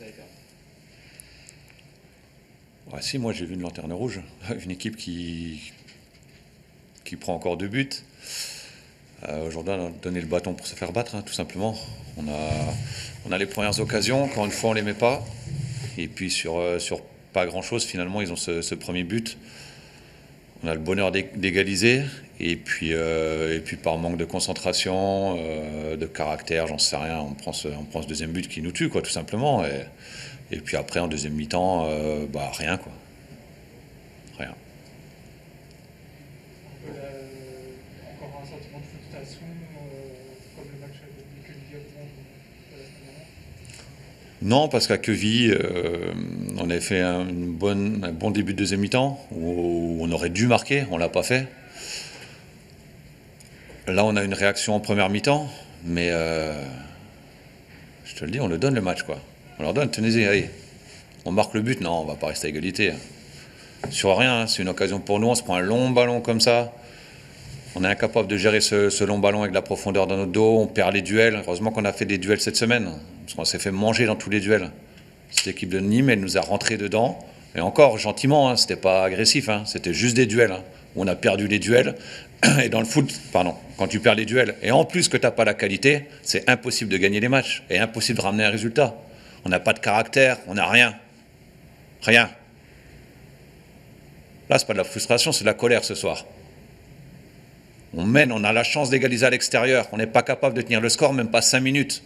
vous avez perdu? Ouais, si, moi j'ai vu une lanterne rouge, une équipe qui prend encore 2 buts. Aujourd'hui, on a donné le bâton pour se faire battre, hein, tout simplement. On a les premières occasions, encore une fois, on ne les met pas. Et puis sur pas grand-chose, finalement, ils ont ce premier but. On a le bonheur d'égaliser. Et puis par manque de concentration, de caractère, j'en sais rien, on prend ce deuxième but qui nous tue, quoi, tout simplement. Et puis après, en deuxième mi-temps, rien, quoi. Rien. Encore un sentiment de frustration, comme le match avec Quevilly de la semaine dernière? Non, parce qu'à Quevilly, on avait fait un bon début de deuxième mi-temps, où on aurait dû marquer, on ne l'a pas fait. Là, on a une réaction en première mi-temps, mais je te le dis, on le donne le match, quoi. On leur donne, tenez-y, allez. On marque le but, non, on va pas rester à égalité. Sur rien, hein, c'est une occasion pour nous, on se prend un long ballon comme ça. On est incapable de gérer ce long ballon avec de la profondeur dans notre dos, on perd les duels. Heureusement qu'on a fait des duels cette semaine, parce qu'on s'est fait manger dans tous les duels. Cette équipe de Nîmes, elle nous a rentré dedans, et encore gentiment, hein, c'était pas agressif, hein, c'était juste des duels. Hein, où on a perdu les duels, et dans le foot, quand tu perds les duels, et en plus que tu n'as pas la qualité, c'est impossible de gagner les matchs, et impossible de ramener un résultat. On n'a pas de caractère, on n'a rien. Rien. Là, c'est pas de la frustration, c'est de la colère ce soir. On mène, on a la chance d'égaliser à l'extérieur. On n'est pas capable de tenir le score, même pas 5 minutes.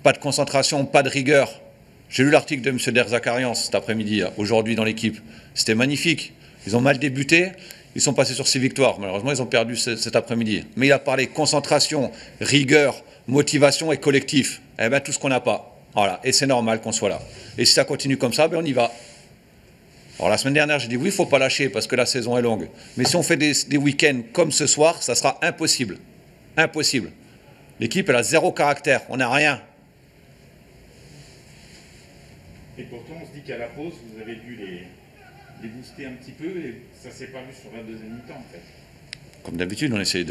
Pas de concentration, pas de rigueur. J'ai lu l'article de M. Derzakarian cet après-midi, aujourd'hui dans l'équipe. C'était magnifique. Ils ont mal débuté, ils sont passés sur 6 victoires. Malheureusement, ils ont perdu cet après-midi. Mais il a parlé concentration, rigueur, motivation et collectif. Eh bien, tout ce qu'on n'a pas. Voilà. Et c'est normal qu'on soit là. Et si ça continue comme ça, on y va. Alors la semaine dernière, j'ai dit oui, il ne faut pas lâcher parce que la saison est longue. Mais si on fait des week-ends comme ce soir, ça sera impossible. Impossible. L'équipe, elle a 0 caractère. On n'a rien. Et pourtant, on se dit qu'à la pause, vous avez dû les booster un petit peu et ça ne s'est pas vu sur la deuxième mi-temps, en fait. Comme d'habitude, on essaye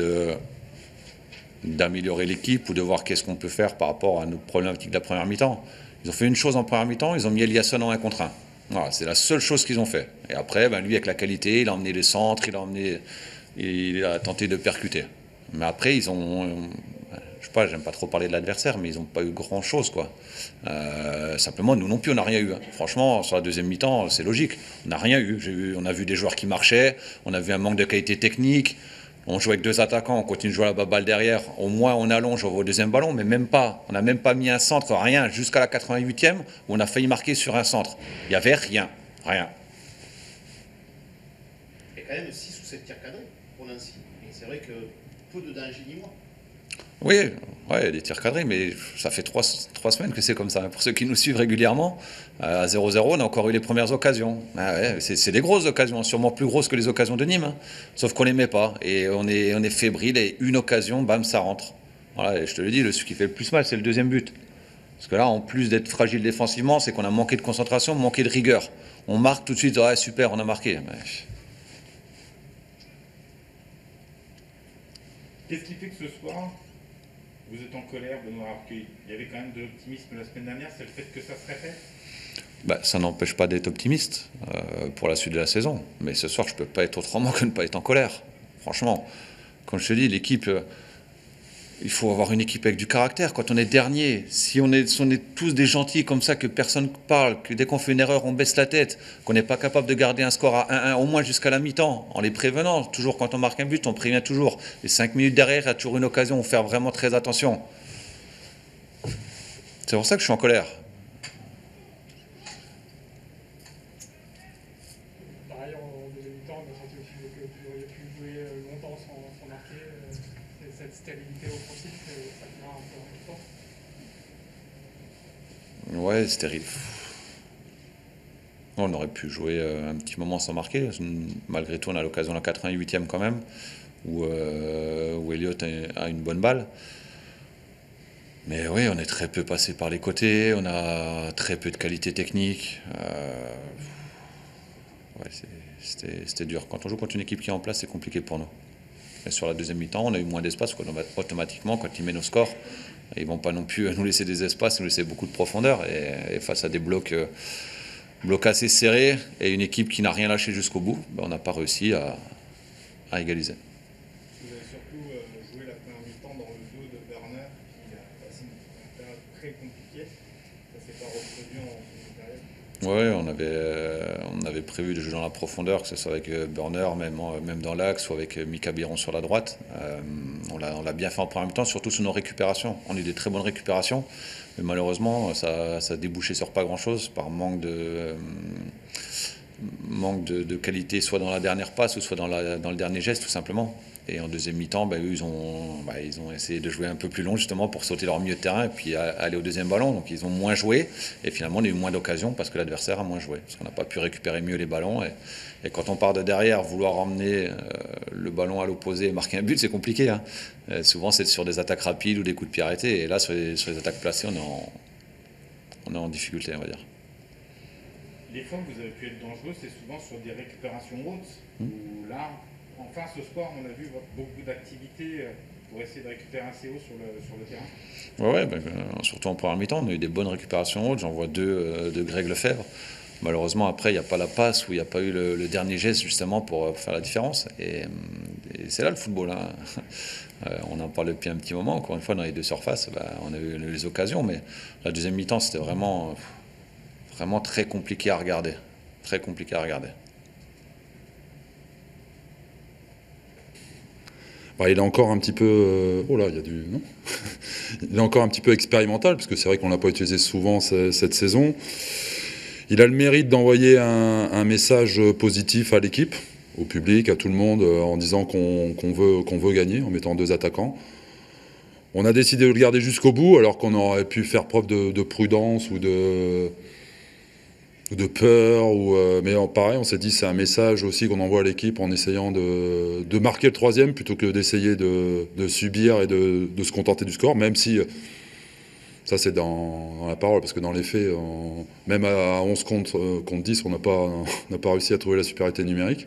d'améliorer l'équipe ou de voir qu'est-ce qu'on peut faire par rapport à nos problématiques de la première mi-temps. Ils ont fait une chose en première mi-temps, ils ont mis Eliasson en 1 contre 1. Voilà, c'est la seule chose qu'ils ont fait. Et après, lui, avec la qualité, il a emmené les centres, il a tenté de percuter. Mais après, je sais pas, j'aime pas trop parler de l'adversaire, mais ils n'ont pas eu grand-chose, quoi. Simplement, nous non plus, on n'a rien eu. Hein. Franchement, sur la deuxième mi-temps, c'est logique. On n'a rien eu. On a vu des joueurs qui marchaient, on a vu un manque de qualité technique. On joue avec 2 attaquants, on continue de jouer à la balle derrière. Au moins, on allonge au deuxième ballon, mais même pas. On n'a même pas mis un centre, rien, jusqu'à la 88e, où on a failli marquer sur un centre. Il n'y avait rien. Rien. Il y a quand même 6 ou 7 tirs cadrés pour Nancy. Et c'est vrai que peu de danger ni moi. Oui, ouais, des tirs cadrés, mais ça fait 3 semaines que c'est comme ça. Pour ceux qui nous suivent régulièrement, à 0-0, on a encore eu les premières occasions. Ah ouais, c'est des grosses occasions, sûrement plus grosses que les occasions de Nîmes. Hein. Sauf qu'on ne les met pas. Et on est fébrile, et une occasion, bam, ça rentre. Voilà, et je te le dis, ce qui fait le plus mal, c'est le deuxième but. Parce que là, en plus d'être fragile défensivement, c'est qu'on a manqué de concentration, manqué de rigueur. On marque tout de suite, ouais, super, on a marqué. Mais... Qu'est-ce qui fait que ce soir, vous êtes en colère, Benoît Arcueil? Il y avait quand même de l'optimisme la semaine dernière, c'est le fait que ça se répète? Ça n'empêche pas d'être optimiste pour la suite de la saison. Mais ce soir, je ne peux pas être autrement que ne pas être en colère. Franchement, comme je te dis, l'équipe, il faut avoir une équipe avec du caractère. Quand on est dernier, si on est tous des gentils comme ça, que personne ne parle, que dès qu'on fait une erreur, on baisse la tête, qu'on n'est pas capable de garder un score à 1-1 au moins jusqu'à la mi-temps, en les prévenant, toujours quand on marque un but, on prévient toujours. Les 5 minutes derrière, il y a toujours une occasion, il faut faire vraiment très attention. C'est pour ça que je suis en colère. Par ailleurs, en deuxième mi-temps, on a senti aussi que vous auriez pu jouer longtemps sans marquer. Cette stabilité offensive, ça devient un peu important. Ouais, c'est terrible. On aurait pu jouer un petit moment sans marquer. Malgré tout, on a l'occasion à la 88e quand même, où Elliott a une bonne balle. Mais oui, on est très peu passé par les côtés, on a très peu de qualité technique. Ouais, c'était dur. Quand on joue contre une équipe qui est en place, c'est compliqué pour nous. Et sur la deuxième mi-temps, on a eu moins d'espace, automatiquement, quand ils mettent nos scores, Ils ne vont pas non plus nous laisser des espaces, nous laisser beaucoup de profondeur. Et face à des blocs assez serrés et une équipe qui n'a rien lâché jusqu'au bout, on n'a pas réussi à égaliser. Vous avez surtout joué la première mi-temps dans le dos de Berner, qui a passé une période très compliquée. Ça ne s'est pas reproduit en seconde période. Oui, on avait prévu de jouer dans la profondeur, que ce soit avec Burner, même dans l'axe, ou avec Mika Biron sur la droite. On l'a bien fait en première mi-temps, surtout sur nos récupérations. On a eu des très bonnes récupérations, mais malheureusement, ça a débouché sur pas grand-chose, par manque de qualité, soit dans la dernière passe, ou soit dans le dernier geste, tout simplement. Et en deuxième mi-temps, eux, ils ont essayé de jouer un peu plus long, justement, pour sauter leur milieu de terrain et puis aller au deuxième ballon. Donc ils ont moins joué. Et finalement, on a eu moins d'occasions parce que l'adversaire a moins joué. Parce qu'on n'a pas pu récupérer mieux les ballons. Et quand on part de derrière, vouloir emmener le ballon à l'opposé et marquer un but, c'est compliqué. Hein. Souvent, c'est sur des attaques rapides ou des coups de pied arrêtés. Et là, sur les attaques placées, on est en difficulté, on va dire. Les fois où vous avez pu être dangereux, c'est souvent sur des récupérations hautes. Où là, enfin, ce soir, on a vu beaucoup d'activités pour essayer de récupérer assez haut sur le terrain. Ouais, surtout en première mi-temps, on a eu des bonnes récupérations hautes. J'en vois deux de Greg Lefebvre. Malheureusement, après, il n'y a pas la passe ou il n'y a pas eu le dernier geste, justement, pour faire la différence. Et c'est là le football. Hein. On en parle depuis un petit moment. Encore une fois, dans les deux surfaces, on a eu les occasions. Mais la deuxième mi-temps, c'était vraiment très compliqué à regarder. Très compliqué à regarder. Il est encore un petit peu... oh là, il y a du... Non. Il est encore un petit peu expérimental, parce que c'est vrai qu'on ne l'a pas utilisé souvent cette saison. Il a le mérite d'envoyer un message positif à l'équipe, au public, à tout le monde, en disant qu'on veut gagner, en mettant 2 attaquants. On a décidé de le garder jusqu'au bout, alors qu'on aurait pu faire preuve de prudence ou de peur. Mais pareil, on s'est dit c'est un message aussi qu'on envoie à l'équipe en essayant de marquer le 3e plutôt que d'essayer de subir et de se contenter du score, même si ça c'est dans la parole, parce que dans les faits, même à 11 contre 10, on n'a pas réussi à trouver la supériorité numérique.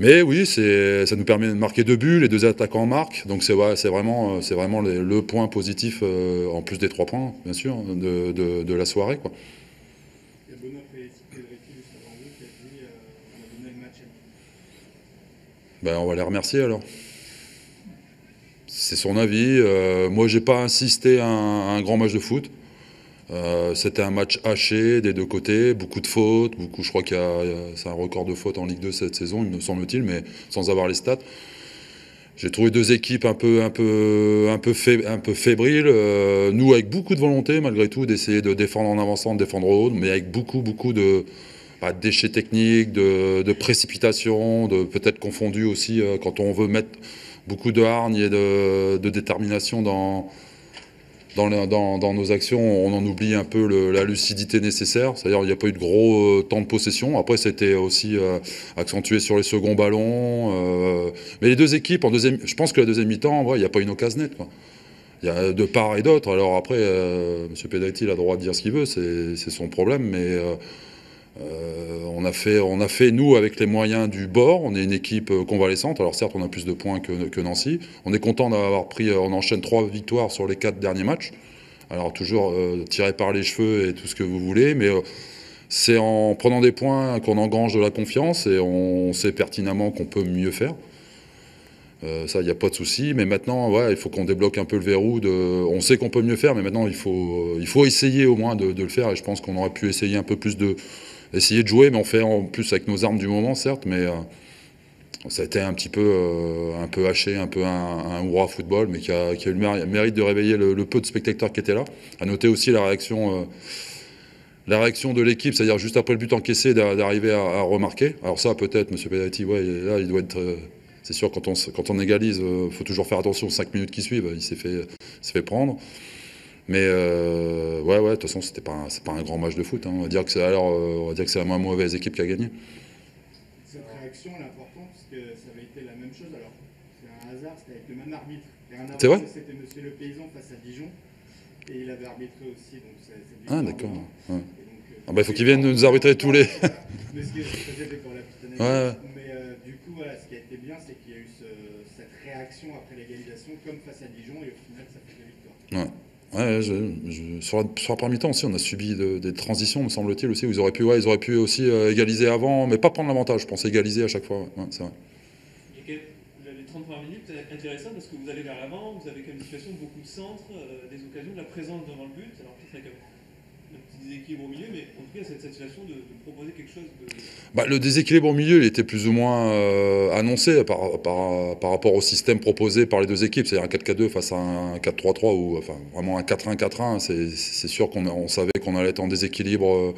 Mais oui, ça nous permet de marquer 2 buts, les 2 attaquants marquent, donc c'est vraiment le point positif, en plus des 3 points, bien sûr, de la soirée, quoi. Il y a Benoît Pelletti, juste avant vous, qui a dit on a donné le match à nous. On va les remercier alors. C'est son avis. Moi, j'ai pas insisté à un grand match de foot. C'était un match haché des 2 côtés, beaucoup de fautes, je crois c'est un record de fautes en Ligue 2 cette saison, il me semble-t-il, mais sans avoir les stats. J'ai trouvé 2 équipes un peu fébriles, nous avec beaucoup de volonté malgré tout d'essayer de défendre en avançant, de défendre au haut, mais avec beaucoup de déchets techniques, de précipitation, de peut-être confondus aussi quand on veut mettre beaucoup de hargne et de détermination dans nos actions, on en oublie un peu la lucidité nécessaire. C'est-à-dire qu'il n'y a pas eu de gros temps de possession. Après, c'était aussi accentué sur les seconds ballons. Mais les 2 équipes, je pense que la deuxième mi-temps, il n'y a pas une occasion nette, quoi. Il y a de part et d'autre. Alors après, M. Pelletti a le droit de dire ce qu'il veut, c'est son problème. Mais on a fait, nous, avec les moyens du bord. On est une équipe convalescente. Alors certes, on a plus de points que Nancy. On est content d'avoir on enchaîne 3 victoires sur les 4 derniers matchs. Alors toujours tiré par les cheveux et tout ce que vous voulez, mais c'est en prenant des points qu'on engrange de la confiance et on sait pertinemment qu'on peut mieux faire. Ça, il n'y a pas de souci. Mais maintenant, il faut qu'on débloque un peu le verrou. On sait qu'on peut mieux faire, mais maintenant, il faut essayer au moins de le faire. Et je pense qu'on aurait pu essayer un peu plus essayer de jouer, mais on fait en plus avec nos armes du moment, certes, mais ça a été un peu haché, un peu un hurrah football, mais qui a eu le mérite de réveiller le peu de spectateurs qui étaient là. À noter aussi la réaction de l'équipe, c'est-à-dire juste après le but encaissé, d'arriver à remarquer. Alors ça, peut-être, M. Pelletti, là, il doit être... c'est sûr, quand on égalise, il faut toujours faire attention aux 5 minutes qui suivent. Il s'est fait prendre. Mais de toute façon, c'est pas un grand match de foot. Hein. On va dire que c'est la moins mauvaise équipe qui a gagné. Cette réaction, elle est importante parce que ça avait été la même chose. Alors, c'est un hasard, c'était avec le même arbitre. C'est vrai ? C'était Monsieur Le Paysan face à Dijon. Et il avait arbitré aussi. Donc ah, d'accord. Ouais. Il faut qu'il vienne nous arbitrer tous les... Mais c'était pour la petite anecdote. Mais du coup, ce qui a été bien, c'est qu'il y a eu cette réaction après l'égalisation, comme face à Dijon, et au final, ça fait la victoire. Ouais. Ouais, sur la première mi-temps aussi, on a subi des transitions, me semble-t-il, aussi, où ils auraient pu aussi égaliser avant, mais pas prendre l'avantage, je pense, égaliser à chaque fois. Ouais, c'est vrai. Les 30 premières minutes, c'est intéressant parce que vous allez vers l'avant, vous avez comme situation beaucoup de centres, des occasions, de la présence devant le but. Alors peut-être avec un petit déséquilibre au milieu, mais en tout cas cette situation de proposer quelque chose de... Bah, le déséquilibre au milieu, il était plus ou moins annoncé par rapport au système proposé par les deux équipes. C'est-à-dire un 4-4-2 face à un 4-3-3 ou enfin, vraiment un 4-1-4-1. C'est sûr qu'on savait qu'on allait être en déséquilibre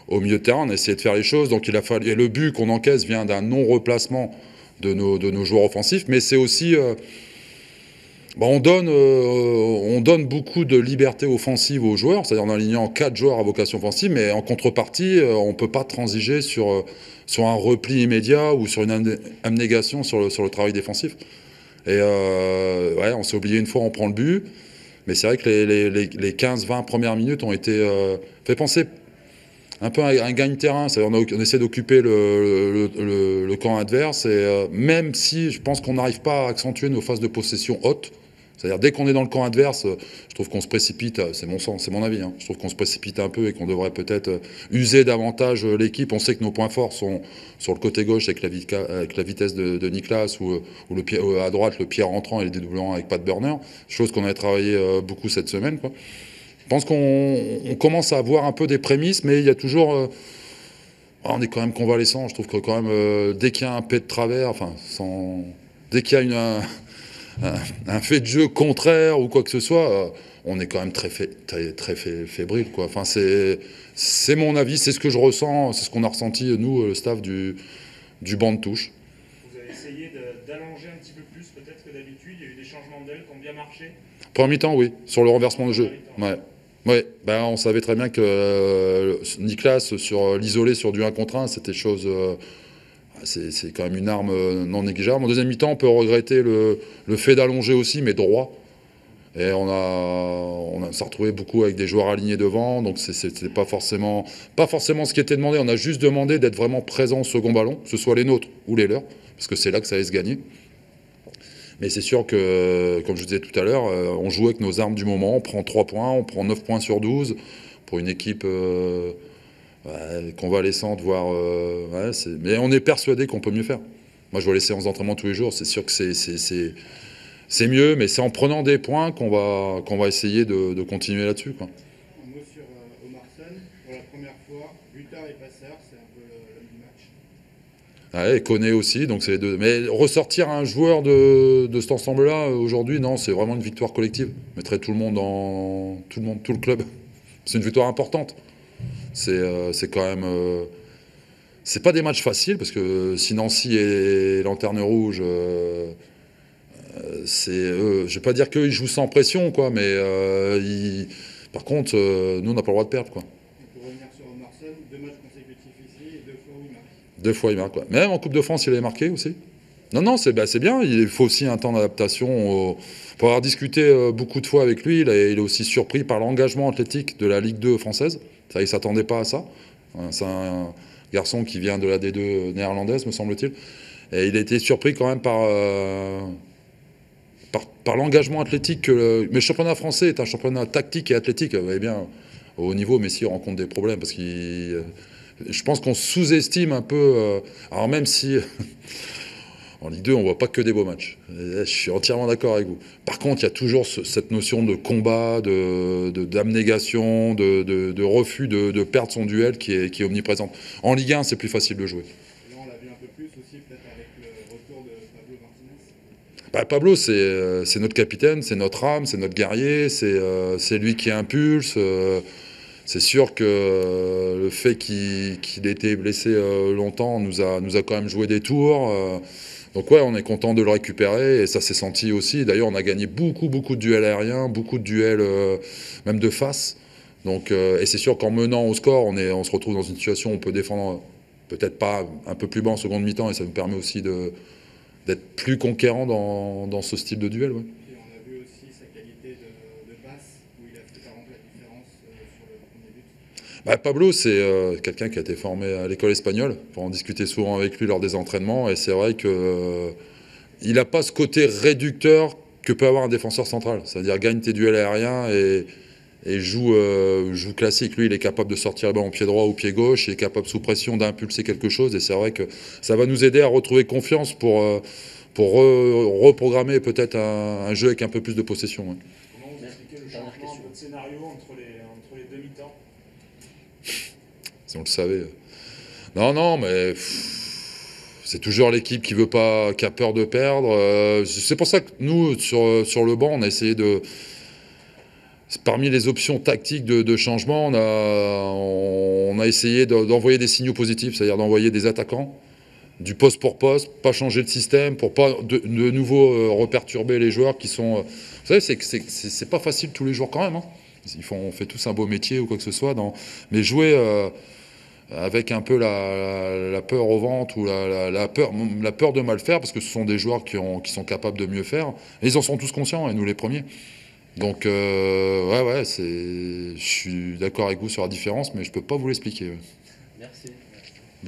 au milieu de terrain. On a essayé de faire les choses. Donc il a fallu, et le but qu'on encaisse vient d'un non-replacement de nos joueurs offensifs. Mais c'est aussi... Bah, on donne beaucoup de liberté offensive aux joueurs, c'est-à-dire en alignant 4 joueurs à vocation offensive, mais en contrepartie, on ne peut pas transiger sur un repli immédiat ou sur une abnégation sur le travail défensif. Et ouais, on s'est oublié une fois, on prend le but, mais c'est vrai que les 15-20 premières minutes ont été fait penser un peu à un gagne-terrain, c'est-à-dire on essaie d'occuper le camp adverse, et même si je pense qu'on n'arrive pas à accentuer nos phases de possession hautes, c'est-à-dire dès qu'on est dans le camp adverse, je trouve qu'on se précipite, c'est mon avis, hein, je trouve qu'on se précipite un peu et qu'on devrait peut-être user davantage l'équipe. On sait que nos points forts sont sur le côté gauche avec la vitesse de Niklas ou le pied, à droite le pied rentrant et le dédoublement avec Pat Burner, chose qu'on avait travaillé beaucoup cette semaine, quoi. Je pense qu'on commence à avoir un peu des prémices, mais il y a toujours... on est quand même convalescent, je trouve que quand même, dès qu'il y a un pet de travers, enfin, dès qu'il y a un fait de jeu contraire ou quoi que ce soit, on est quand même très fébrile, quoi. Enfin, c'est mon avis, c'est ce que je ressens, c'est ce qu'on a ressenti, nous, le staff du banc de touche. Vous avez essayé d'allonger un petit peu plus peut-être que d'habitude, il y a eu des changements d'aile qui ont bien marché. Premier mi-temps, oui, sur le renversement de jeu. Ouais. Ouais, ben on savait très bien que Niklas, sur l'isolé sur du 1 contre 1, c'était chose... c'est quand même une arme non négligeable. En deuxième mi-temps, on peut regretter le fait d'allonger aussi, mais droit. Et on s'est retrouvé beaucoup avec des joueurs alignés devant, donc c'était pas forcément ce qui était demandé. On a juste demandé d'être vraiment présent au second ballon, que ce soit les nôtres ou les leurs, parce que c'est là que ça allait se gagner. Mais c'est sûr que, comme je vous disais tout à l'heure, on joue avec nos armes du moment, on prend 3 points, on prend 9 points sur 12 pour une équipe convalescente, voire... mais on est persuadé qu'on peut mieux faire. Moi, je vois les séances d'entraînement tous les jours, c'est sûr que c'est mieux, mais c'est en prenant des points qu'on va essayer de continuer là-dessus, quoi. Un mot sur Omarsson, pour la première fois, buteur et passeur, c'est un peu l'homme du match. Ouais, et Koné aussi, donc c'est les deux. Mais ressortir un joueur de cet ensemble-là, aujourd'hui, non, c'est vraiment une victoire collective. Je mettrais tout le club. C'est une victoire importante. C'est quand même... c'est pas des matchs faciles, parce que si Nancy est lanterne rouge, je vais pas dire qu'ils jouent sans pression, quoi, mais par contre, nous, on n'a pas le droit de perdre, quoi. Et pour revenir sur Omarsson, 2 matchs consécutifs ici et 2 fois où il marque. 2 fois il marque, quoi. Même en Coupe de France, il avait marqué aussi. Non, c'est bien. Il faut aussi un temps d'adaptation. Pour avoir discuté beaucoup de fois avec lui, il est aussi surpris par l'engagement athlétique de la Ligue 2 française. Ça, il ne s'attendait pas à ça. C'est un garçon qui vient de la D2 néerlandaise, me semble-t-il. Et il a été surpris quand même par l'engagement athlétique. Mais le championnat français est un championnat tactique et athlétique. Vous voyez bien, au haut niveau, Messi rencontre des problèmes parce qu'il... Je pense qu'on sous-estime un peu... alors même si... En Ligue 2, on ne voit pas que des beaux matchs. Je suis entièrement d'accord avec vous. Par contre, il y a toujours cette notion de combat, d'abnégation, de refus de perdre son duel qui est omniprésente. En Ligue 1, c'est plus facile de jouer. Là, on l'a vu un peu plus aussi, peut-être avec le retour de Pablo Martinez. Bah, Pablo, c'est notre capitaine, c'est notre âme, c'est notre guerrier, c'est lui qui impulse. C'est sûr que le fait qu'il ait été blessé longtemps nous a quand même joué des tours. Donc ouais, on est content de le récupérer et ça s'est senti aussi. D'ailleurs, on a gagné beaucoup de duels aériens, beaucoup de duels même de face. Donc, et c'est sûr qu'en menant au score, on se retrouve dans une situation où on peut défendre peut-être pas un peu plus bas en seconde mi-temps et ça nous permet aussi d'être plus conquérant dans ce style de duel. Ouais. Et on a vu aussi sa qualité de passe, où il a fait par exemple la différence sur le premier but. Bah, Pablo, c'est quelqu'un qui a été formé à l'école espagnole, pour en discuter souvent avec lui lors des entraînements, et c'est vrai qu'il n'a pas ce côté réducteur que peut avoir un défenseur central. C'est-à-dire gagne tes duels aériens et joue classique. Lui, il est capable de sortir le ballon au pied droit ou au pied gauche, il est capable sous pression d'impulser quelque chose, et c'est vrai que ça va nous aider à retrouver confiance pour reprogrammer peut-être un jeu avec un peu plus de possession. Ouais. Comment vous expliquez le changement de votre scénario entre les deux mi-temps? Si on le savait. Non, mais c'est toujours l'équipe qui veut pas, qui a peur de perdre. C'est pour ça que nous, sur le banc, on a essayé de... Parmi les options tactiques de changement, on a essayé d'envoyer des signaux positifs, c'est-à-dire d'envoyer des attaquants, du poste pour poste, pas changer de système, pour pas de nouveau reperturber les joueurs qui sont... Vous savez, c'est pas facile tous les jours quand même. Hein. On fait tous un beau métier ou quoi que ce soit, mais jouer avec un peu la peur au ventre ou la peur de mal faire, parce que ce sont des joueurs qui sont capables de mieux faire, et ils en sont tous conscients, et nous les premiers. Donc, je suis d'accord avec vous sur la différence, mais je ne peux pas vous l'expliquer. Merci.